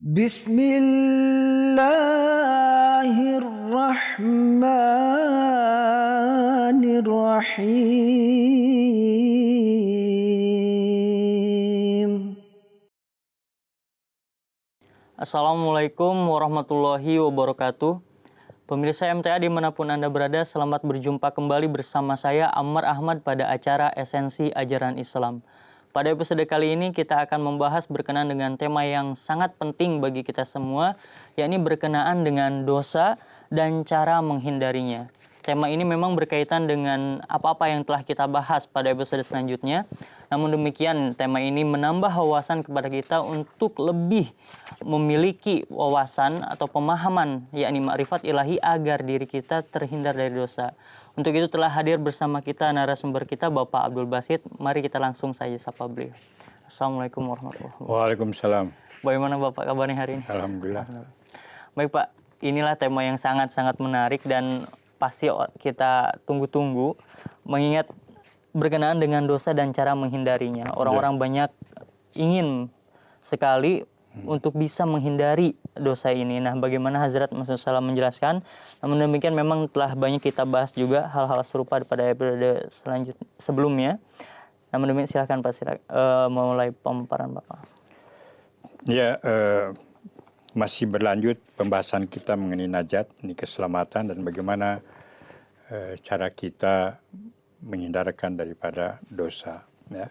Bismillahirrahmanirrahim. Assalamualaikum warahmatullahi wabarakatuh. Pemirsa MTA dimanapun Anda berada, selamat berjumpa kembali bersama saya Ammar Ahmad pada acara Esensi Ajaran Islam. Pada episode kali ini kita akan membahas berkenaan dengan tema yang sangat penting bagi kita semua, yakni berkenaan dengan dosa dan cara menghindarinya. Tema ini memang berkaitan dengan apa-apa yang telah kita bahas pada episode selanjutnya. Namun demikian, tema ini menambah wawasan kepada kita untuk lebih memiliki wawasan atau pemahaman, yakni makrifat ilahi agar diri kita terhindar dari dosa. Untuk itu telah hadir bersama kita narasumber kita, Bapak Abdul Basit. Mari kita langsung saja sapa beliau. Assalamualaikum warahmatullahi wabarakatuh. Waalaikumsalam. Bagaimana Bapak kabarnya hari ini? Alhamdulillah. Baik Pak, inilah tema yang sangat-sangat menarik dan pasti kita tunggu-tunggu, mengingat berkenaan dengan dosa dan cara menghindarinya. Orang-orang banyak ingin sekali untuk bisa menghindari dosa ini. Nah, bagaimana Hazrat Muhammad SAW menjelaskan? Namun demikian memang telah banyak kita bahas juga hal-hal serupa pada episode sebelumnya. Namun demikian silakan Pak, memulai pemaparan Bapak. Ya, masih berlanjut pembahasan kita mengenai najat, ini keselamatan dan bagaimana cara kita menghindarkan daripada dosa. Ya.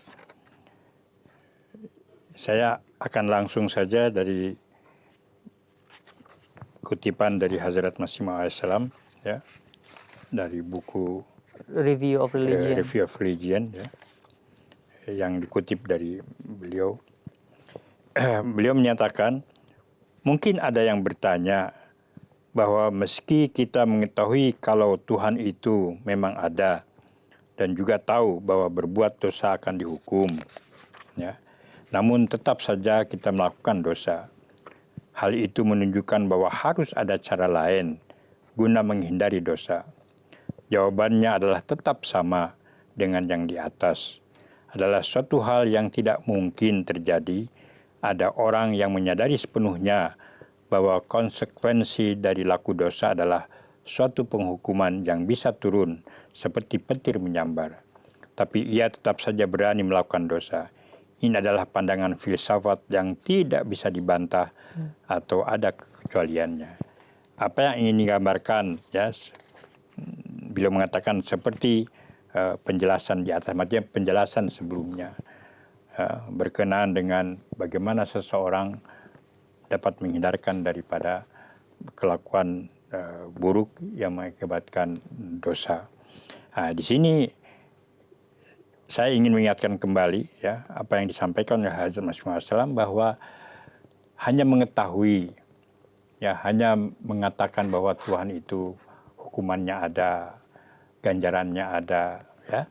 Saya akan langsung saja dari kutipan dari Hazrat Masih Maud SAW, ya, dari buku Review of Religion. Review of Religion, ya, yang dikutip dari beliau. Beliau menyatakan, mungkin ada yang bertanya bahwa meski kita mengetahui kalau Tuhan itu memang ada dan juga tahu bahwa berbuat dosa akan dihukum, ya, namun tetap saja kita melakukan dosa. Hal itu menunjukkan bahwa harus ada cara lain guna menghindari dosa. Jawabannya adalah tetap sama dengan yang di atas. Adalah suatu hal yang tidak mungkin terjadi. Ada orang yang menyadari sepenuhnya bahwa konsekuensi dari laku dosa adalah suatu penghukuman yang bisa turun seperti petir menyambar. Tapi ia tetap saja berani melakukan dosa. Ini adalah pandangan filsafat yang tidak bisa dibantah atau ada kekecualiannya. Apa yang ingin digambarkan, ya, beliau mengatakan seperti penjelasan di atas, maksudnya penjelasan sebelumnya, berkenaan dengan bagaimana seseorang dapat menghindarkan daripada kelakuan buruk yang mengakibatkan dosa. Di sini saya ingin mengingatkan kembali, ya, apa yang disampaikan oleh Hazrat Masih Maud SAW bahwa hanya mengetahui, ya, hanya mengatakan bahwa Tuhan itu hukumannya ada, ganjarannya ada, ya,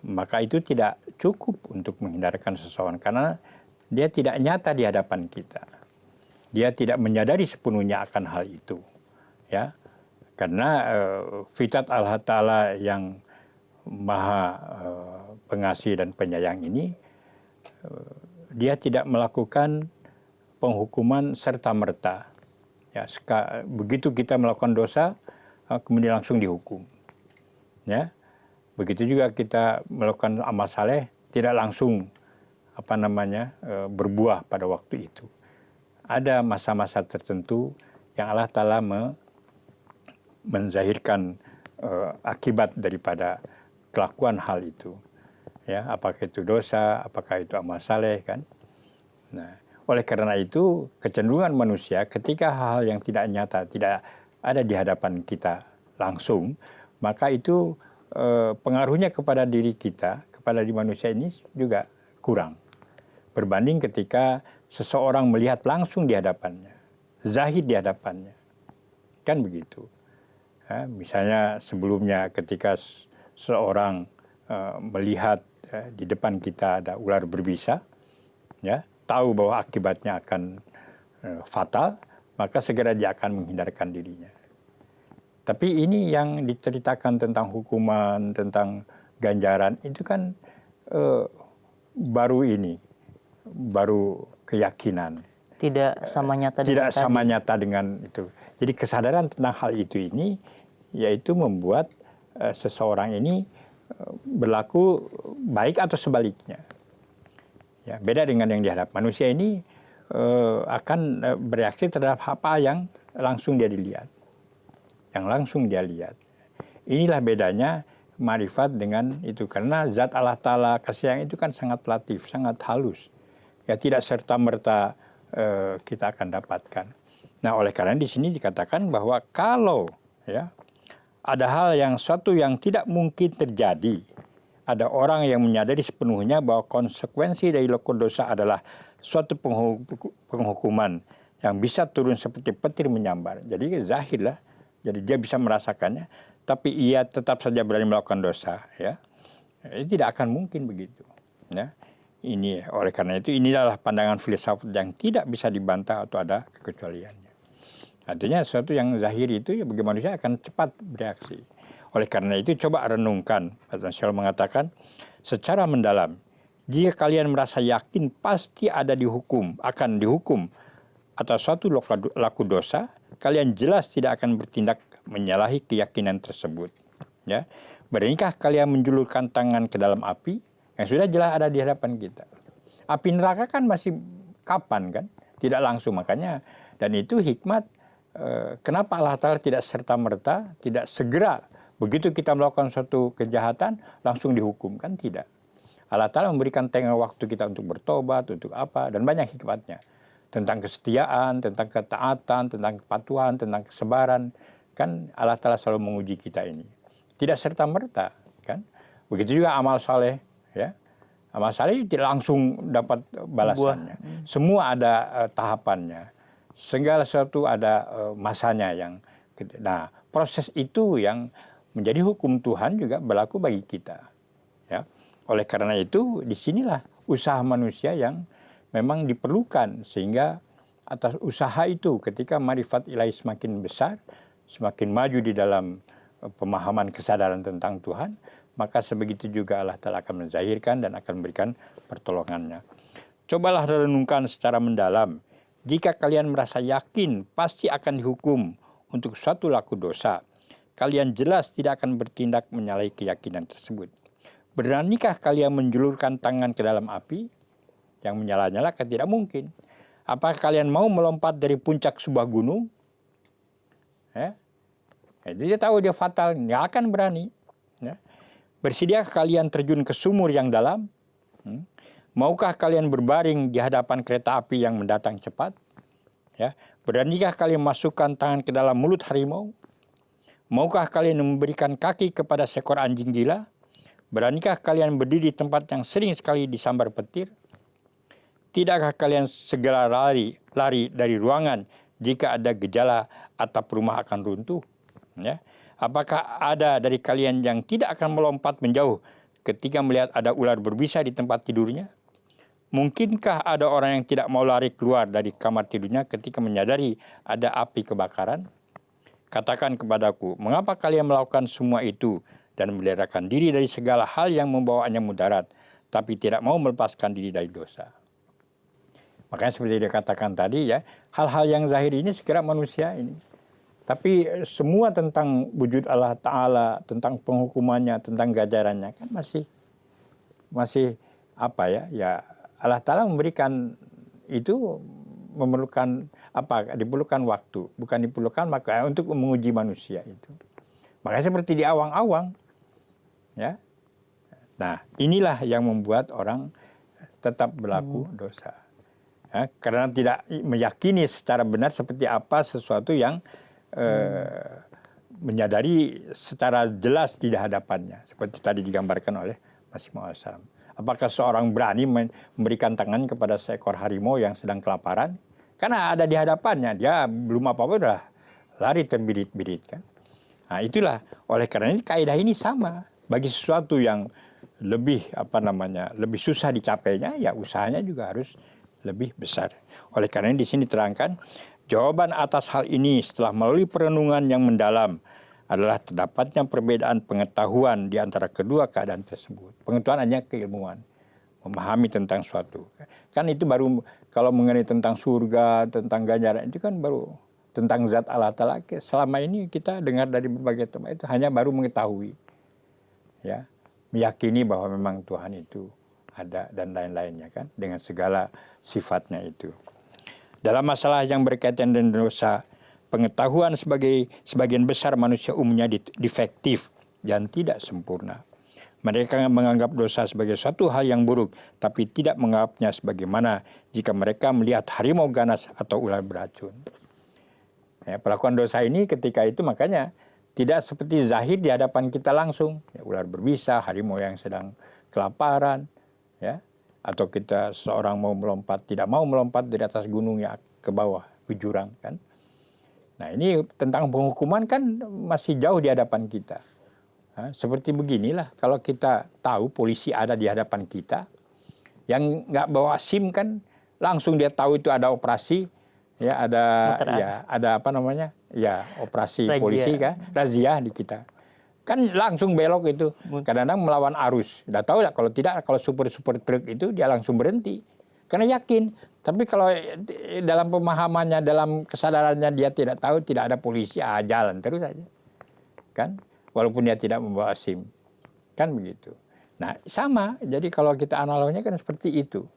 maka itu tidak cukup untuk menghindarkan seseorang karena dia tidak nyata di hadapan kita. Dia tidak menyadari sepenuhnya akan hal itu, ya, karena fitrah Allah Ta'ala yang Maha Pengasih dan Penyayang ini, dia tidak melakukan penghukuman serta-merta. Ya, begitu kita melakukan dosa, kemudian langsung dihukum. Ya, begitu juga kita melakukan amal saleh, tidak langsung berbuah pada waktu itu. Ada masa-masa tertentu yang Allah Ta'ala menzahirkan akibat daripada kelakuan hal itu, ya, apakah itu dosa, apakah itu amal saleh, kan. Nah, oleh karena itu kecenderungan manusia ketika hal-hal yang tidak nyata, tidak ada di hadapan kita langsung, maka itu pengaruhnya kepada diri kita, kepada di manusia ini juga kurang berbanding ketika seseorang melihat langsung di hadapannya, zahid di hadapannya, kan begitu. Ya, misalnya sebelumnya ketika seorang melihat di depan kita ada ular berbisa, ya, tahu bahwa akibatnya akan fatal, maka segera dia akan menghindarkan dirinya. Tapi ini yang diceritakan tentang hukuman, tentang ganjaran, itu kan baru keyakinan. Tidak sama nyata tidak dengan sama tadi. nyata dengan itu. Jadi kesadaran tentang hal itu ini yaitu membuat seseorang ini berlaku baik atau sebaliknya. Ya, beda dengan yang dihadap. Manusia ini akan bereaksi terhadap apa yang langsung dia dilihat. Yang langsung dia lihat. Inilah bedanya ma'rifat dengan itu. Karena zat Allah Ta'ala kasih sayang itu kan sangat latif, sangat halus. Ya, tidak serta-merta kita akan dapatkan. Nah, oleh karena di sini dikatakan bahwa kalau ya ada hal yang suatu yang tidak mungkin terjadi, ada orang yang menyadari sepenuhnya bahwa konsekuensi dari lakukan dosa adalah suatu penghukuman yang bisa turun seperti petir menyambar. Jadi zahir lah. Jadi dia bisa merasakannya, tapi ia tetap saja berani melakukan dosa. Ya, itu tidak akan mungkin begitu. Ya, ini oleh karena itu inilah pandangan filsafat yang tidak bisa dibantah atau ada kekecualiannya. Artinya sesuatu yang zahir itu ya bagi manusia akan cepat bereaksi. Oleh karena itu coba renungkan. Rasulullah mengatakan secara mendalam, jika kalian merasa yakin pasti ada akan dihukum atas suatu laku dosa, kalian jelas tidak akan bertindak menyalahi keyakinan tersebut. Ya, beranikah kalian menjulurkan tangan ke dalam api yang sudah jelas ada di hadapan kita? Api neraka kan masih kapan kan? Tidak langsung, makanya dan itu hikmat. Kenapa Allah Ta'ala tidak serta-merta, tidak segera begitu kita melakukan suatu kejahatan langsung dihukum, kan tidak. Allah Ta'ala memberikan tengah waktu kita untuk bertobat, untuk apa, dan banyak hikmatnya. Tentang kesetiaan, tentang ketaatan, tentang kepatuhan, tentang kesabaran. Kan Allah Ta'ala selalu menguji kita ini. Tidak serta-merta, kan. Begitu juga amal saleh, ya. Amal saleh tidak langsung dapat balasannya. Semua ada tahapannya. Segala sesuatu ada masanya yang. Nah, proses itu yang menjadi hukum Tuhan juga berlaku bagi kita. Ya. Oleh karena itu, disinilah usaha manusia yang memang diperlukan. Sehingga atas usaha itu ketika ma'rifat ilahi semakin besar, semakin maju di dalam pemahaman kesadaran tentang Tuhan, maka sebegitu juga Allah Ta'ala akan menzahirkan dan akan memberikan pertolongannya. Cobalah renungkan secara mendalam. Jika kalian merasa yakin pasti akan dihukum untuk suatu laku dosa, kalian jelas tidak akan bertindak menyalahi keyakinan tersebut. Beranikah kalian menjulurkan tangan ke dalam api yang menyala-nyala? Kan tidak mungkin. Apakah kalian mau melompat dari puncak sebuah gunung? Ya. Jadi dia tahu dia fatal, nggak akan berani. Ya. Bersediakah kalian terjun ke sumur yang dalam? Maukah kalian berbaring di hadapan kereta api yang mendatang cepat? Ya. Beranikah kalian masukkan tangan ke dalam mulut harimau? Maukah kalian memberikan kaki kepada seekor anjing gila? Beranikah kalian berdiri di tempat yang sering sekali disambar petir? Tidakkah kalian segera lari dari ruangan jika ada gejala atap rumah akan runtuh? Ya. Apakah ada dari kalian yang tidak akan melompat menjauh ketika melihat ada ular berbisa di tempat tidurnya? Mungkinkah ada orang yang tidak mau lari keluar dari kamar tidurnya ketika menyadari ada api kebakaran? Katakan kepadaku, mengapa kalian melakukan semua itu dan melarikan diri dari segala hal yang membawanya mudarat, tapi tidak mau melepaskan diri dari dosa? Makanya seperti dikatakan tadi ya, hal-hal yang zahir ini sekira manusia ini. Tapi semua tentang wujud Allah Ta'ala, tentang penghukumannya, tentang ganjarannya kan masih apa ya? Ya Allah Ta'ala memberikan itu memerlukan apa? Diperlukan waktu, bukan diperlukan maka untuk menguji manusia itu. Makanya seperti di awang-awang, ya. Nah, inilah yang membuat orang tetap berlaku dosa. Ya, karena tidak meyakini secara benar seperti apa sesuatu yang menyadari secara jelas di hadapannya. Seperti tadi digambarkan oleh Masih Maud Salam. Apakah seorang berani memberikan tangan kepada seekor harimau yang sedang kelaparan? Karena ada di hadapannya, dia belum apa-apa udah lari terbirit-birit kan. Nah, itulah oleh karena ini kaidah ini sama. Bagi sesuatu yang lebih lebih susah dicapainya, ya usahanya juga harus lebih besar. Oleh karena di sini terangkan jawaban atas hal ini setelah melalui perenungan yang mendalam adalah terdapatnya perbedaan pengetahuan di antara kedua keadaan tersebut. Pengetahuan hanya keilmuan. memahami tentang suatu. Kan itu baru kalau mengenai tentang surga, tentang ganjaran itu kan baru tentang zat Allah Ta'ala. Selama ini kita dengar dari berbagai tempat itu hanya baru mengetahui, ya, meyakini bahwa memang Tuhan itu ada dan lain-lainnya kan, dengan segala sifatnya itu. Dalam masalah yang berkaitan dengan dosa, pengetahuan sebagian besar manusia umumnya defektif dan tidak sempurna. Mereka menganggap dosa sebagai suatu hal yang buruk, tapi tidak menganggapnya sebagaimana jika mereka melihat harimau ganas atau ular beracun. Ya, pelakuan dosa ini ketika itu makanya tidak seperti zahir di hadapan kita langsung. Ya, ular berbisa, harimau yang sedang kelaparan, ya, atau kita seorang tidak mau melompat dari atas gunung ya ke bawah, ke jurang kan. Nah ini tentang penghukuman kan masih jauh di hadapan kita. Seperti beginilah kalau kita tahu polisi ada di hadapan kita, yang nggak bawa SIM kan langsung dia tahu itu ada operasi, ya ada apa namanya, ya operasi Razia. polisi kan, razia di kita. Kan langsung belok itu, kadang-kadang melawan arus. Udah tahu ya kalau super truk itu dia langsung berhenti. Karena yakin. Tapi kalau dalam pemahamannya, dalam kesadarannya dia tidak tahu, tidak ada polisi, jalan terus saja. Kan? Walaupun dia tidak membawa SIM. Kan begitu. Nah sama, jadi kalau kita analoginya kan seperti itu.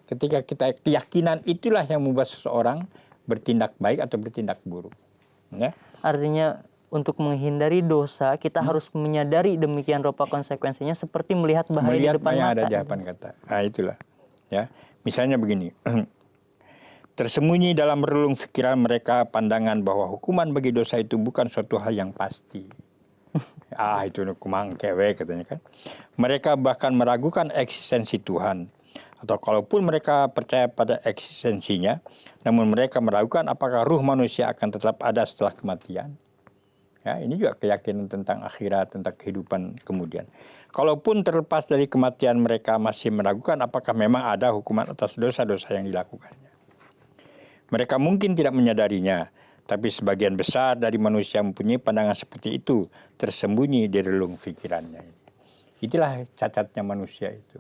Ketika kita keyakinan itulah yang membuat seseorang bertindak baik atau bertindak buruk. Ya? Artinya untuk menghindari dosa, kita harus menyadari demikian rupa konsekuensinya seperti melihat bahaya di depan yang mata. ada di depan kata. Nah itulah. Ya, misalnya begini. Tersembunyi dalam relung pikiran mereka pandangan bahwa hukuman bagi dosa itu bukan suatu hal yang pasti. Itu kumang kewe katanya kan. Mereka bahkan meragukan eksistensi Tuhan. Atau kalaupun mereka percaya pada eksistensinya, namun mereka meragukan apakah ruh manusia akan tetap ada setelah kematian. Ya, ini juga keyakinan tentang akhirat, tentang kehidupan kemudian. Kalaupun terlepas dari kematian, mereka masih meragukan apakah memang ada hukuman atas dosa-dosa yang dilakukannya. Mereka mungkin tidak menyadarinya, tapi sebagian besar dari manusia mempunyai pandangan seperti itu, tersembunyi di relung pikirannya. Itulah cacatnya manusia itu.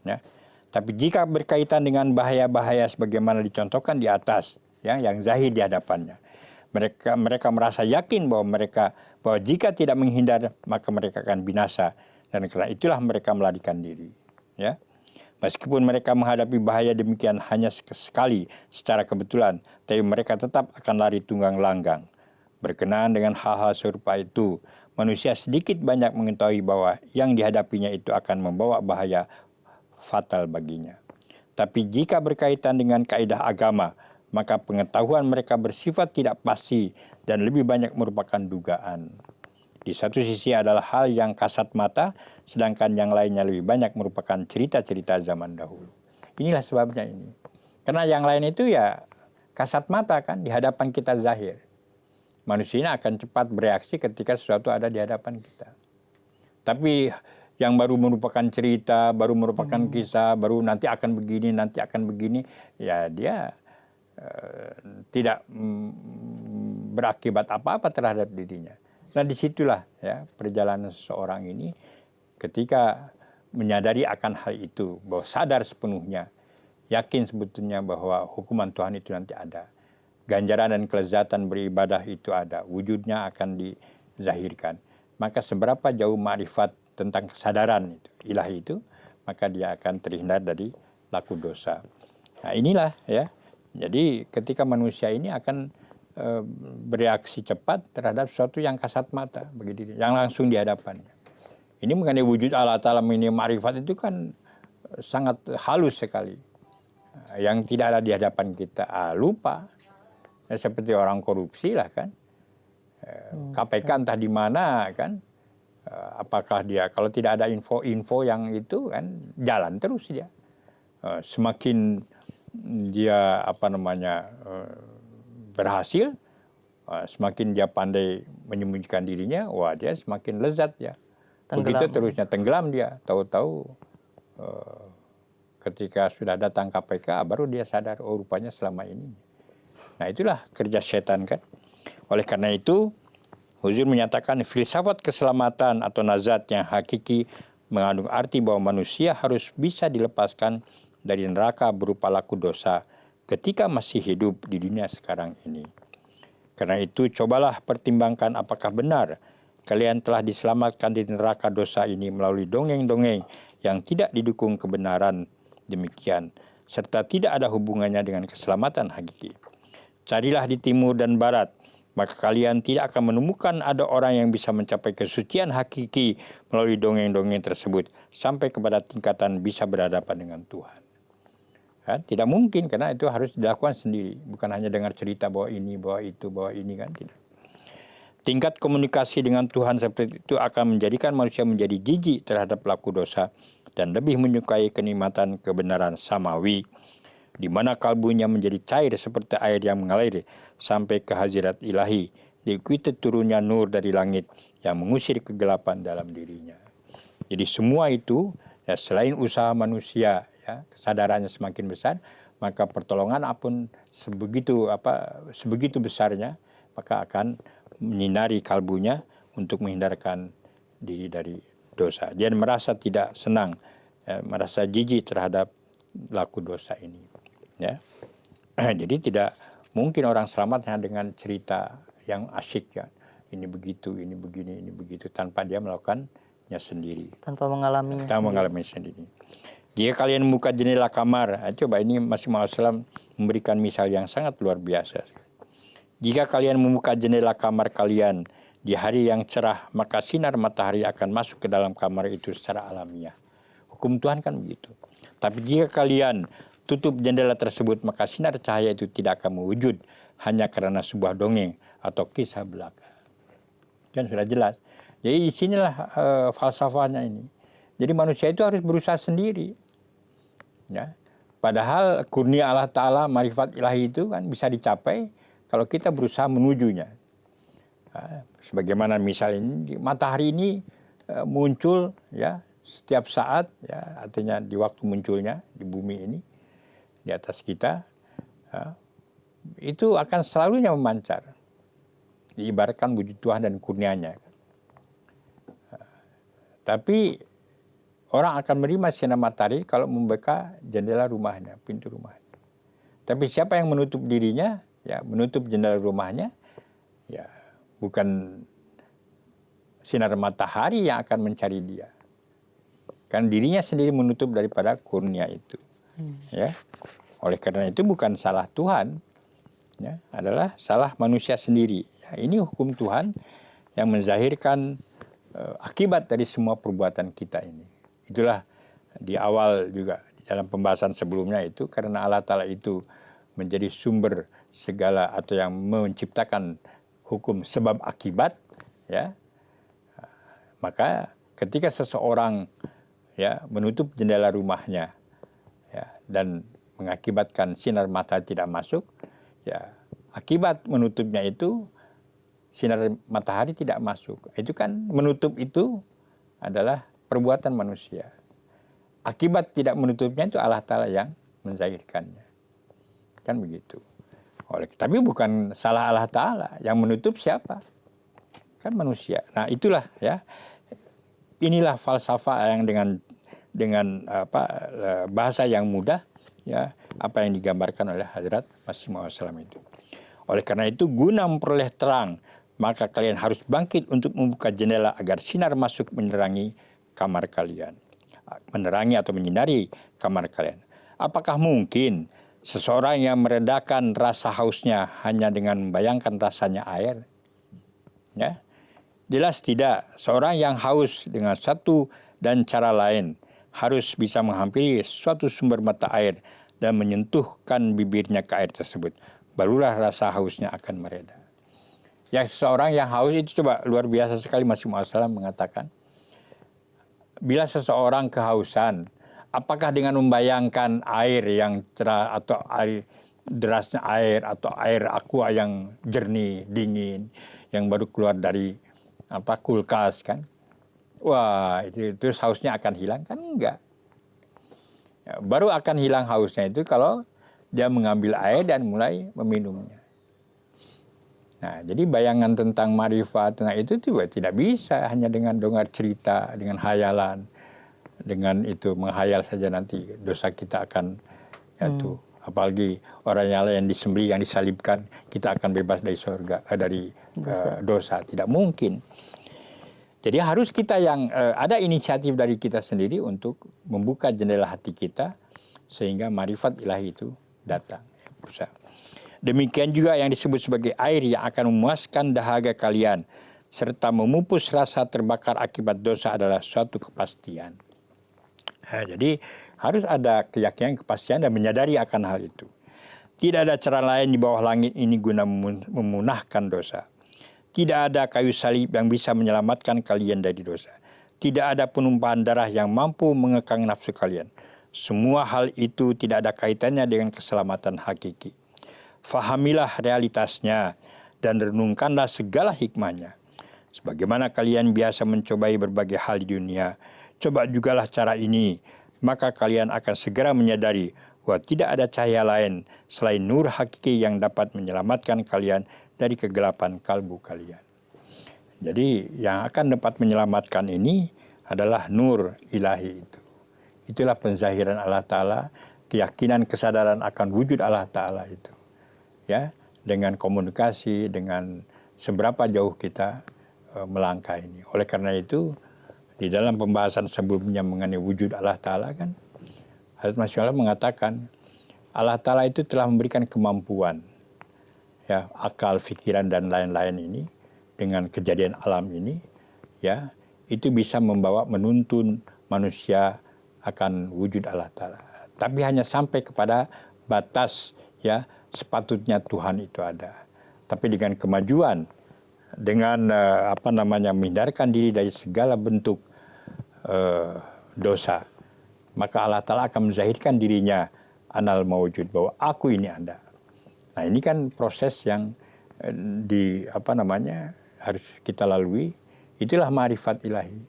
Ya. Tapi jika berkaitan dengan bahaya-bahaya sebagaimana dicontohkan di atas, ya, yang zahir di hadapannya, mereka merasa yakin bahwa jika tidak menghindar maka mereka akan binasa, dan karena itulah mereka melarikan diri. Ya. Meskipun mereka menghadapi bahaya demikian hanya sekali secara kebetulan, tapi mereka tetap akan lari tunggang langgang. Berkenaan dengan hal-hal serupa itu, manusia sedikit banyak mengetahui bahwa yang dihadapinya itu akan membawa bahaya fatal baginya. Tapi jika berkaitan dengan kaidah agama, maka pengetahuan mereka bersifat tidak pasti dan lebih banyak merupakan dugaan. Di satu sisi adalah hal yang kasat mata, sedangkan yang lainnya lebih banyak merupakan cerita-cerita zaman dahulu. Inilah sebabnya ini. Karena yang lain itu ya kasat mata kan, di hadapan kita zahir. Manusia ini akan cepat bereaksi ketika sesuatu ada di hadapan kita. Tapi yang baru merupakan cerita, baru merupakan kisah, baru nanti akan begini, ya dia tidak berakibat apa-apa terhadap dirinya. Nah disitulah ya perjalanan seseorang ini ketika menyadari akan hal itu, bahwa sadar sepenuhnya, yakin sebetulnya bahwa hukuman Tuhan itu nanti ada. Ganjaran dan kelezatan beribadah itu ada, wujudnya akan dizahirkan. Maka seberapa jauh ma'rifat tentang kesadaran itu, ilahi itu, maka dia akan terhindar dari laku dosa. Nah inilah ya. Jadi ketika manusia ini akan bereaksi cepat terhadap sesuatu yang kasat mata bagi diri, yang langsung di hadapannya. Ini mengenai wujud Allah Ta'ala, ini ma'rifat itu kan sangat halus sekali. Yang tidak ada di hadapan kita, lupa. Ya, seperti orang korupsi lah kan. KPK entah di mana kan. Apakah dia, kalau tidak ada info-info yang itu kan, jalan terus dia. Semakin dia berhasil, semakin dia pandai menyembunyikan dirinya, wah dia semakin lezat ya. Begitu terusnya tenggelam dia. Tahu-tahu ketika sudah datang KPK baru dia sadar, oh rupanya selama ini. Nah itulah kerja setan kan. Oleh karena itu Huzur menyatakan filsafat keselamatan atau nazat yang hakiki mengandung arti bahwa manusia harus bisa dilepaskan dari neraka berupa laku dosa ketika masih hidup di dunia sekarang ini. Karena itu cobalah pertimbangkan apakah benar kalian telah diselamatkan dari neraka dosa ini melalui dongeng-dongeng yang tidak didukung kebenaran demikian, serta tidak ada hubungannya dengan keselamatan hakiki. Carilah di timur dan barat, maka kalian tidak akan menemukan ada orang yang bisa mencapai kesucian hakiki melalui dongeng-dongeng tersebut sampai kepada tingkatan bisa berhadapan dengan Tuhan. Kan? Tidak mungkin, karena itu harus dilakukan sendiri. Bukan hanya dengar cerita bahwa ini, bahwa itu, bahwa ini, kan tidak. Tingkat komunikasi dengan Tuhan seperti itu akan menjadikan manusia menjadi jijik terhadap pelaku dosa dan lebih menyukai kenikmatan kebenaran samawi, di mana kalbunya menjadi cair seperti air yang mengalir sampai ke hadirat ilahi, diikuti turunnya nur dari langit yang mengusir kegelapan dalam dirinya. Jadi semua itu ya, selain usaha manusia, ya, kesadarannya semakin besar, maka pertolongan pun sebegitu besarnya, maka akan menyinari kalbunya untuk menghindarkan diri dari dosa. Dia merasa tidak senang, ya, merasa jijik terhadap laku dosa ini. Ya. Jadi tidak mungkin orang selamat hanya dengan cerita yang asyik, ya. Ini begitu, ini begini, ini begitu, tanpa dia melakukannya sendiri. Tanpa mengalaminya sendiri. Jika kalian membuka jendela kamar, coba ini Masih Maud Islam memberikan misal yang sangat luar biasa. Jika kalian membuka jendela kamar kalian di hari yang cerah, maka sinar matahari akan masuk ke dalam kamar itu secara alamiah. Hukum Tuhan kan begitu. Tapi jika kalian tutup jendela tersebut, maka sinar cahaya itu tidak akan mewujud hanya karena sebuah dongeng atau kisah belaka. Kan sudah jelas. Jadi di sinilah falsafahnya ini. Jadi manusia itu harus berusaha sendiri. Ya. Padahal kurnia Allah Ta'ala, marifat ilahi itu kan bisa dicapai kalau kita berusaha menujunya. Sebagaimana misalnya matahari ini muncul, ya, setiap saat, ya, artinya di waktu munculnya di bumi ini, di atas kita, ya, itu akan selalunya memancar. Diibaratkan wujud Tuhan dan kurnianya. Tapi orang akan menerima sinar matahari kalau membuka jendela rumahnya, pintu rumahnya. Tapi siapa yang menutup dirinya, ya, menutup jendela rumahnya, ya, bukan sinar matahari yang akan mencari dia. Kan dirinya sendiri menutup daripada kurnia itu. Ya. Oleh karena itu bukan salah Tuhan, ya, adalah salah manusia sendiri. Ya, ini hukum Tuhan yang menzahirkan akibat dari semua perbuatan kita ini. Itulah di awal juga dalam pembahasan sebelumnya itu, karena Allah Ta'ala itu menjadi sumber segala atau yang menciptakan hukum sebab akibat, ya, maka ketika seseorang, ya, menutup jendela rumahnya, ya, dan mengakibatkan sinar matahari tidak masuk, ya, akibat menutupnya itu sinar matahari tidak masuk. Itu kan menutup itu adalah perbuatan manusia. Akibat tidak menutupnya itu Allah Ta'ala yang menzahirkannya. Kan begitu. Tapi bukan salah Allah Ta'ala. Yang menutup siapa? Kan manusia. Nah itulah, ya. Inilah falsafah yang dengan bahasa yang mudah, ya, apa yang digambarkan oleh Hadrat Masih Maud itu. Oleh karena itu guna memperoleh terang, maka kalian harus bangkit untuk membuka jendela agar sinar masuk menerangi kamar kalian. Menerangi atau menyinari kamar kalian. Apakah mungkin seseorang yang meredakan rasa hausnya hanya dengan membayangkan rasanya air? Ya. Jelas tidak. Seorang yang haus dengan satu dan cara lain harus bisa menghampiri suatu sumber mata air dan menyentuhkan bibirnya ke air tersebut. Barulah rasa hausnya akan mereda. Ya, seseorang yang haus itu coba luar biasa sekali. Masih Maud mengatakan, bila seseorang kehausan, apakah dengan membayangkan air yang cerah atau air derasnya air atau air aqua yang jernih, dingin, yang baru keluar dari kulkas, kan? Wah, itu hausnya akan hilang, kan? Enggak. Ya, baru akan hilang hausnya itu kalau dia mengambil air dan mulai meminumnya. Nah, jadi bayangan tentang marifat, tentang itu juga tidak bisa hanya dengan dengar cerita, dengan hayalan. dengan itu menghayal saja nanti dosa kita akan jatuh. Apalagi orang yang disembelih, yang disalibkan, kita akan bebas dari surga, dari dosa. Tidak mungkin. Jadi harus kita yang ada inisiatif dari kita sendiri untuk membuka jendela hati kita sehingga marifat ilahi itu datang. Demikian juga yang disebut sebagai air yang akan memuaskan dahaga kalian serta memupus rasa terbakar akibat dosa adalah suatu kepastian. Jadi harus ada keyakinan, kepastian dan menyadari akan hal itu. Tidak ada cara lain di bawah langit ini guna memunahkan dosa. Tidak ada kayu salib yang bisa menyelamatkan kalian dari dosa. Tidak ada penumpahan darah yang mampu mengekang nafsu kalian. Semua hal itu tidak ada kaitannya dengan keselamatan hakiki. Fahamilah realitasnya dan renungkanlah segala hikmahnya. Sebagaimana kalian biasa mencobai berbagai hal di dunia, coba jugalah cara ini, maka kalian akan segera menyadari bahwa tidak ada cahaya lain selain nur hakiki yang dapat menyelamatkan kalian dari kegelapan kalbu kalian. Jadi yang akan dapat menyelamatkan ini adalah nur ilahi itu. Itulah penzahiran Allah Ta'ala, keyakinan, kesadaran akan wujud Allah Ta'ala itu. Ya, dengan komunikasi, dengan seberapa jauh kita melangkah ini. Oleh karena itu, di dalam pembahasan sebelumnya mengenai wujud Allah Ta'ala kan, Hazrat Masya Allah mengatakan, Allah Ta'ala itu telah memberikan kemampuan, ya, akal, pikiran, dan lain-lain ini, dengan kejadian alam ini, ya, itu bisa menuntun manusia akan wujud Allah Ta'ala. Tapi hanya sampai kepada batas, ya, sepatutnya Tuhan itu ada. Tapi dengan kemajuan, dengan menghindarkan diri dari segala bentuk dosa, maka Allah Ta'ala akan menzahirkan dirinya anal mawujud, bahwa aku ini ada. Nah ini kan proses yang harus kita lalui. Itulah ma'rifat ilahi.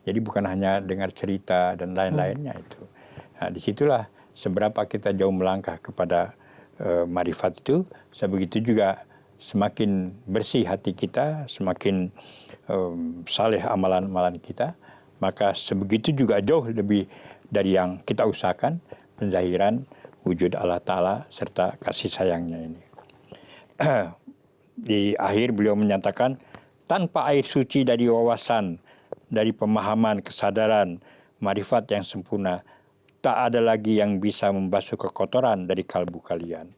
Jadi bukan hanya dengar cerita dan lain-lainnya itu. Nah disitulah seberapa kita jauh melangkah kepada ma'rifat itu, sebegitu juga semakin bersih hati kita, semakin saleh amalan-amalan kita, maka sebegitu juga jauh lebih dari yang kita usahakan, penzahiran wujud Allah Ta'ala serta kasih sayangnya ini. Di akhir beliau menyatakan, tanpa air suci dari wawasan, dari pemahaman, kesadaran, marifat yang sempurna, tak ada lagi yang bisa membasuh kekotoran dari kalbu kalian.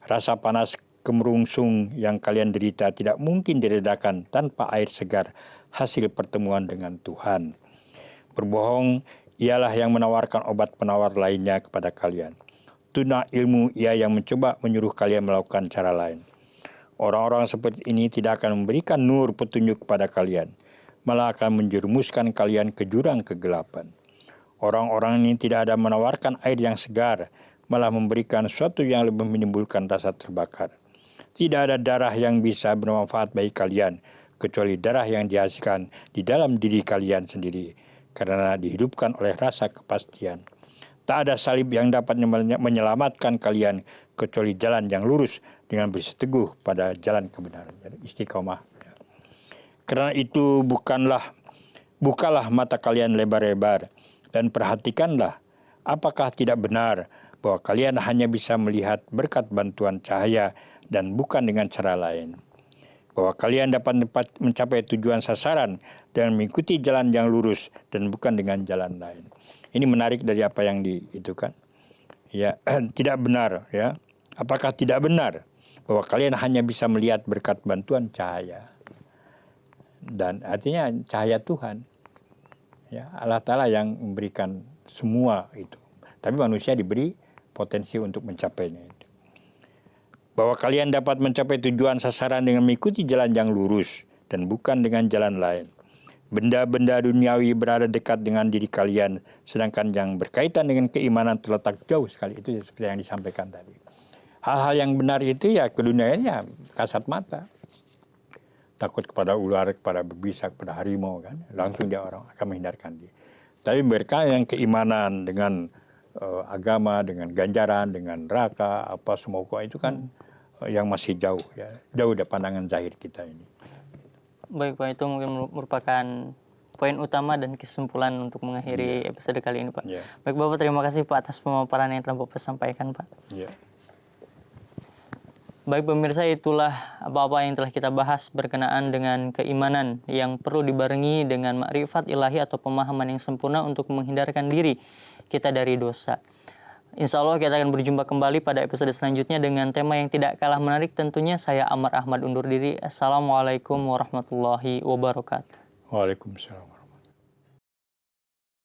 Rasa panas kemerungsung yang kalian derita tidak mungkin diredakan tanpa air segar hasil pertemuan dengan Tuhan. Berbohong ialah yang menawarkan obat penawar lainnya kepada kalian. Tuna ilmu ia yang mencoba menyuruh kalian melakukan cara lain. Orang-orang seperti ini tidak akan memberikan nur petunjuk kepada kalian, malah akan menjerumuskan kalian ke jurang kegelapan. Orang-orang ini tidak ada menawarkan air yang segar, malah memberikan sesuatu yang lebih menimbulkan rasa terbakar. Tidak ada darah yang bisa bermanfaat bagi kalian, kecuali darah yang dihasilkan di dalam diri kalian sendiri, karena dihidupkan oleh rasa kepastian. Tak ada salib yang dapat menyelamatkan kalian, kecuali jalan yang lurus dengan berseteguh pada jalan kebenaran. Jadi istiqomah. Karena itu bukalah mata kalian lebar-lebar dan perhatikanlah apakah tidak benar bahwa kalian hanya bisa melihat berkat bantuan cahaya dan bukan dengan cara lain. Bahwa kalian dapat mencapai tujuan sasaran dan mengikuti jalan yang lurus dan bukan dengan jalan lain. Ini menarik dari apa yang itu kan. Ya, tidak benar ya. Apakah tidak benar bahwa kalian hanya bisa melihat berkat bantuan cahaya? Dan artinya cahaya Tuhan. Ya, Allah Ta'ala yang memberikan semua itu. Tapi manusia diberi potensi untuk mencapainya itu. Bahwa kalian dapat mencapai tujuan sasaran dengan mengikuti jalan yang lurus dan bukan dengan jalan lain. Benda-benda duniawi berada dekat dengan diri kalian, sedangkan yang berkaitan dengan keimanan terletak jauh sekali. Itu seperti yang disampaikan tadi. Hal-hal yang benar itu ya keduniaannya kasat mata. Takut kepada ular, kepada berbisa, kepada harimau kan, langsung dia orang akan menghindarkan dia. Tapi berkaitan dengan keimanan, dengan agama, dengan ganjaran, dengan neraka, apa semua itu kan yang masih jauh ya, jauh dari pandangan zahir kita ini. Baik Pak, itu mungkin merupakan poin utama dan kesimpulan untuk mengakhiri episode kali ini, Pak. Ya. Baik Bapak, terima kasih Pak atas pemaparan yang telah Bapak sampaikan, Pak. Ya. Baik pemirsa, itulah apa-apa yang telah kita bahas berkenaan dengan keimanan yang perlu dibarengi dengan makrifat ilahi atau pemahaman yang sempurna untuk menghindarkan diri kita dari dosa. Insya Allah kita akan berjumpa kembali pada episode selanjutnya dengan tema yang tidak kalah menarik tentunya. Saya Amar Ahmad undur diri. Assalamualaikum warahmatullahi wabarakatuh. Waalaikumsalam.